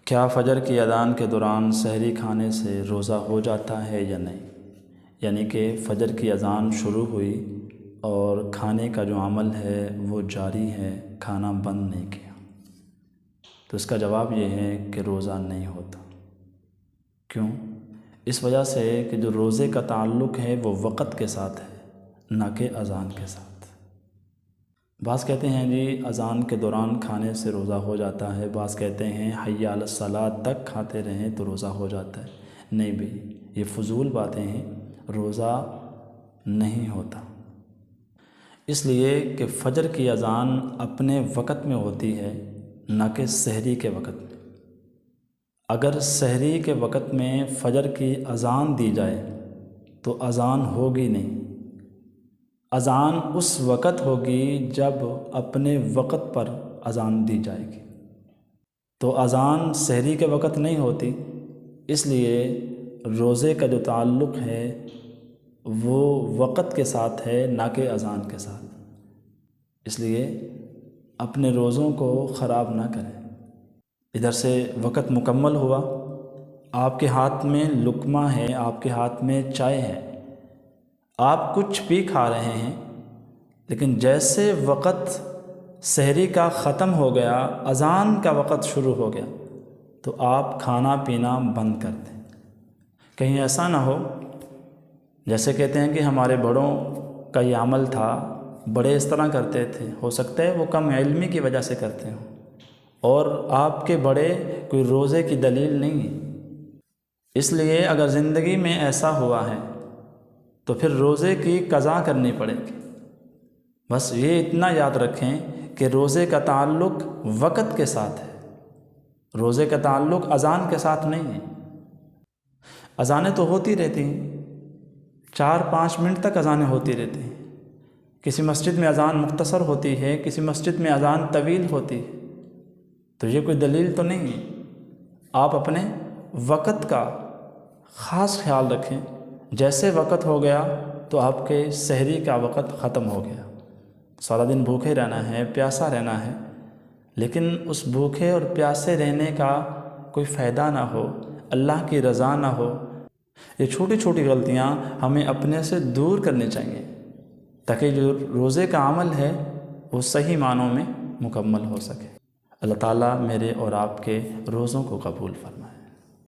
کیا فجر کی اذان کے دوران سحری کھانے سے روزہ ہو جاتا ہے یا نہیں؟ یعنی کہ فجر کی اذان شروع ہوئی اور کھانے کا جو عمل ہے وہ جاری ہے، کھانا بند نہیں کیا، تو اس کا جواب یہ ہے کہ روزہ نہیں ہوتا۔ کیوں؟ اس وجہ سے کہ جو روزے کا تعلق ہے وہ وقت کے ساتھ ہے، نہ کہ اذان کے ساتھ۔ بعض کہتے ہیں جی اذان کے دوران کھانے سے روزہ ہو جاتا ہے، بعض کہتے ہیں حی علی الصلاۃ تک کھاتے رہیں تو روزہ ہو جاتا ہے۔ نہیں بھئی، یہ فضول باتیں ہیں، روزہ نہیں ہوتا۔ اس لیے کہ فجر کی اذان اپنے وقت میں ہوتی ہے، نہ کہ سحری کے وقت میں۔ اگر سحری کے وقت میں فجر کی اذان دی جائے تو اذان ہوگی نہیں۔ اذان اس وقت ہوگی جب اپنے وقت پر اذان دی جائے گی، تو اذان سحری کے وقت نہیں ہوتی۔ اس لیے روزے کا جو تعلق ہے وہ وقت کے ساتھ ہے، نہ کہ اذان کے ساتھ۔ اس لیے اپنے روزوں کو خراب نہ کریں۔ ادھر سے وقت مکمل ہوا، آپ کے ہاتھ میں لقمہ ہے، آپ کے ہاتھ میں چائے ہے، آپ کچھ بھی کھا رہے ہیں، لیکن جیسے وقت سحری کا ختم ہو گیا، اذان کا وقت شروع ہو گیا، تو آپ کھانا پینا بند کر دیں۔ کہیں ایسا نہ ہو جیسے کہتے ہیں کہ ہمارے بڑوں کا یہ عمل تھا، بڑے اس طرح کرتے تھے، ہو سکتا ہے وہ کم علمی کی وجہ سے کرتے ہوں، اور آپ کے بڑے کوئی روزے کی دلیل نہیں ہے۔ اس لیے اگر زندگی میں ایسا ہوا ہے تو پھر روزے کی قضا کرنی پڑے گی۔ بس یہ اتنا یاد رکھیں کہ روزے کا تعلق وقت کے ساتھ ہے، روزے کا تعلق اذان کے ساتھ نہیں ہے۔ اذانیں تو ہوتی رہتی ہیں، 4-5 منٹ تک اذانیں ہوتی رہتی ہیں۔ کسی مسجد میں اذان مختصر ہوتی ہے، کسی مسجد میں اذان طویل ہوتی ہے، تو یہ کوئی دلیل تو نہیں ہے۔ آپ اپنے وقت کا خاص خیال رکھیں۔ جیسے وقت ہو گیا تو آپ کے سحری کا وقت ختم ہو گیا۔ سارا دن بھوکے رہنا ہے، پیاسا رہنا ہے، لیکن اس بھوکے اور پیاسے رہنے کا کوئی فائدہ نہ ہو، اللہ کی رضا نہ ہو۔ یہ چھوٹی چھوٹی غلطیاں ہمیں اپنے سے دور کرنی چاہیے، تاکہ جو روزے کا عمل ہے وہ صحیح معنوں میں مکمل ہو سکے۔ اللہ تعالیٰ میرے اور آپ کے روزوں کو قبول فرمائے۔